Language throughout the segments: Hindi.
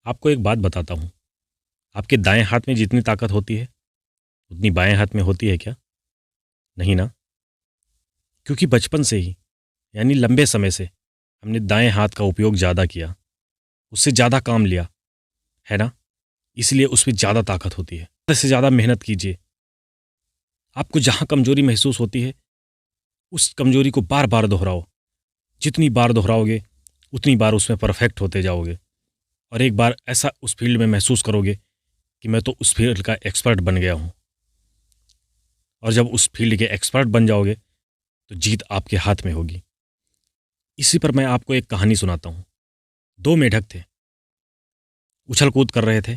आपको एक बात बताता हूँ। आपके दाएँ हाथ में जितनी ताकत होती है, उतनी बाएँ हाथ में होती है क्या? नहीं ना? क्योंकि बचपन से ही, यानी लंबे समय से हमने दाएँ हाथ का उपयोग ज़्यादा किया, उससे ज़्यादा काम लिया, है ना? इसलिए उसमें ज़्यादा ताकत होती है। ज़्यादा से ज़्यादा मेहनत कीजिए। आपको जहाँ कमज़ोरी महसूस होती है, उस कमज़ोरी को बार-बार दोहराओ। जितनी बार दोहराओगे, उतनी बार उसमें परफ़ेक्ट होते जाओगे और एक बार ऐसा उस फ़ील्ड में महसूस करोगे कि मैं तो उस फ़ील्ड का एक्सपर्ट बन गया हूँ। और जब उस फ़ील्ड के एक्सपर्ट बन जाओगे, तो जीत आपके हाथ में होगी। इसी पर मैं आपको एक कहानी सुनाता हूँ। 2 मेढक थे, उछल-कूद कर रहे थे।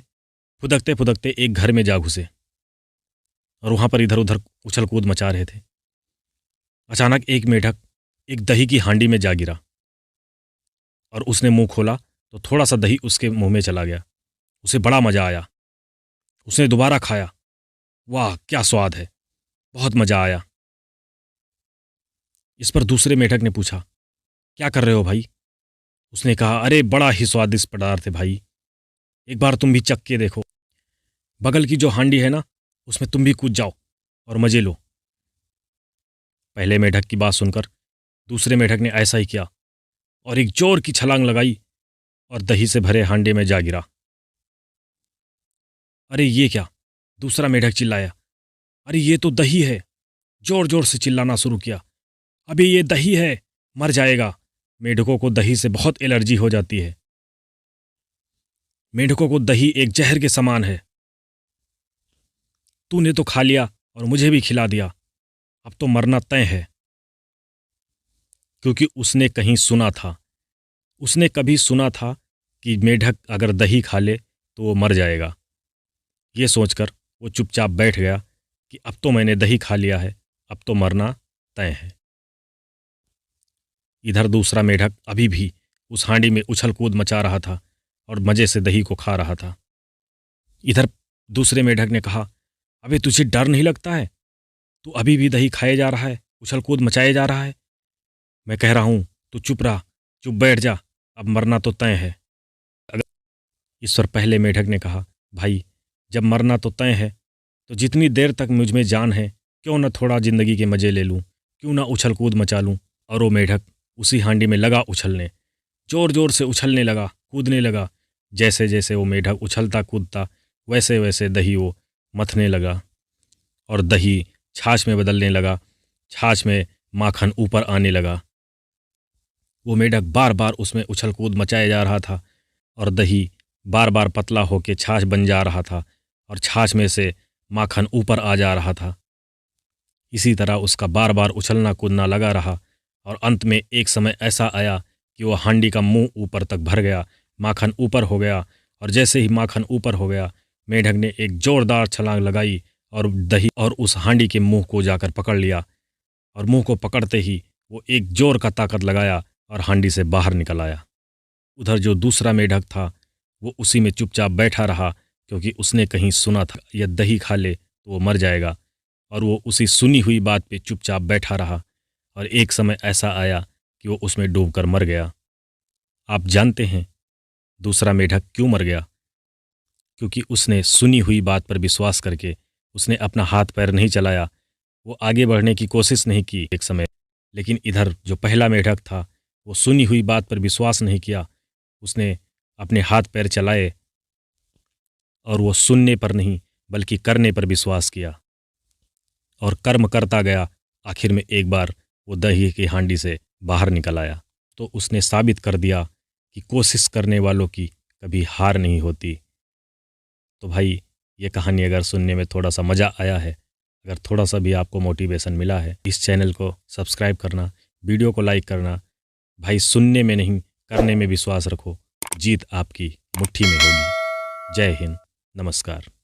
फुदकते-फुदकते एक घर में जा घुसे और वहाँ पर इधर-उधर उछल-कूद मचा रहे थे। अचानक एक मेढक एक दही की हांडी में जा गिरा और उसने मुँह खोला तो थोड़ा-सा दही उसके मुँह में चला गया। उसे बड़ा मज़ा आया। उसने दोबारा खाया। वाह! क्या स्वाद है! बहुत मज़ा आया। इस पर दूसरे मेढक ने पूछा, "क्या कर रहे हो भाई?" उसने कहा, "अरे! बड़ा ही स्वादिष्ट पदार्थ है भाई। एक बार तुम भी चख के देखो। बगल की जो हांडी है ना, उसमें तुम भी कूद जाओ और मज़े लो।" पहले मेढक की बात सुनकर दूसरे मेढक ने ऐसा ही किया और एक ज़ोर की छलांग लगाई और दही से भरे हांडे में जा गिरा। "अरे! ये क्या?" दूसरा मेढक चिल्लाया। "अरे! ये तो दही है।" ज़ोर-ज़ोर से चिल्लाना शुरू किया। "अबे ये दही है, मर जाएगा।" मेढकों को दही से बहुत एलर्जी हो जाती है। मेढकों को दही एक ज़हर के समान है। तूने तो खा लिया और मुझे भी खिला दिया। अब तो मरना तय है। क्योंकि उसने कहीं सुना था। उसने कभी सुना था कि मेढक अगर दही खा ले तो वो मर जाएगा। ये सोचकर वो चुपचाप बैठ गया कि अब तो मैंने दही खा लिया है, अब तो मरना तय है। इधर दूसरा मेढक अभी भी उस हांडी में उछल-कूद मचा रहा था और मज़े से दही को खा रहा था। इधर दूसरे मेढक ने कहा, "अबे तुझे डर नहीं लगता है? तू अभी भी दही खाए जा रहा है, उछल-कूद मचाए जा रहा है। मैं कह रहा हूँ, तू चुप रहा, चुप बैठ जा, अब मरना तो तय है।" अगर इस पर पहले मेढक ने कहा, "भाई, जब मरना तो तय है, तो जितनी देर तक मुझ में जान है, क्यों न थोड़ा ज़िंदगी के मज़े ले लूँ, क्यों ना उछल-कूद मचा लूँ।" और वो मेढक उसी हांडी में लगा उछलने। ज़ोर-ज़ोर से उछलने लगा, कूदने लगा। जैसे-जैसे वो मेढक उछलता कूदता, वैसे-वैसे दही वो मथने लगा और दही छाछ में बदलने लगा। छाछ में माखन ऊपर आने लगा। वो मेढक बार-बार उसमें उछल-कूद मचाए जा रहा था और दही बार-बार पतला होके छाछ बन जा रहा था और छाछ में से माखन ऊपर आ जा रहा था। इसी तरह उसका बार-बार उछलना-कूदना लगा रहा और अंत में एक समय ऐसा आया कि वो हांडी का मुँह ऊपर तक भर गया, माखन ऊपर हो गया और जैसे ही माखन ऊपर हो गया, मेढक ने एक ज़ोरदार छलांग लगाई और दही और उस हांडी के मुँह को जाकर पकड़ लिया और मुँह को पकड़ते ही वो एक ज़ोर का ताकत लगाया और हांडी से बाहर निकल आया। उधर जो दूसरा मेढक था, वो उसी में चुपचाप बैठा रहा क्योंकि उसने कहीं सुना था, यह दही खा ले तो वो मर जाएगा और वो उसी सुनी हुई बात पे चुपचाप बैठा रहा और एक समय ऐसा आया कि वो उसमें डूबकर मर गया। आप जानते हैं दूसरा मेढक क्यों मर गया? क्योंकि उसने सुनी हुई बात पर विश्वास करके उसने अपना हाथ-पैर नहीं चलाया, वो आगे बढ़ने की कोशिश नहीं की एक समय। लेकिन इधर जो पहला मेढक था, वो सुनी हुई बात पर विश्वास नहीं किया, उसने अपने हाथ-पैर चलाए और वो सुनने पर नहीं बल्कि करने पर विश्वास किया और कर्म करता गया। आखिर में एक बार वो दही की हांडी से बाहर निकल आया। तो उसने साबित कर दिया कि कोशिश करने वालों की कभी हार नहीं होती। तो भाई, ये कहानी अगर सुनने में थोड़ा-सा मज़ा आया है, अगर थोड़ा-सा भी आपको मोटिवेशन मिला है, इस चैनल को सब्सक्राइब करना, वीडियो को लाइक करना। भाई, सुनने में नहीं, करने में विश्वास रखो। जीत आपकी मुट्ठी में होगी। जय हिंद, नमस्कार।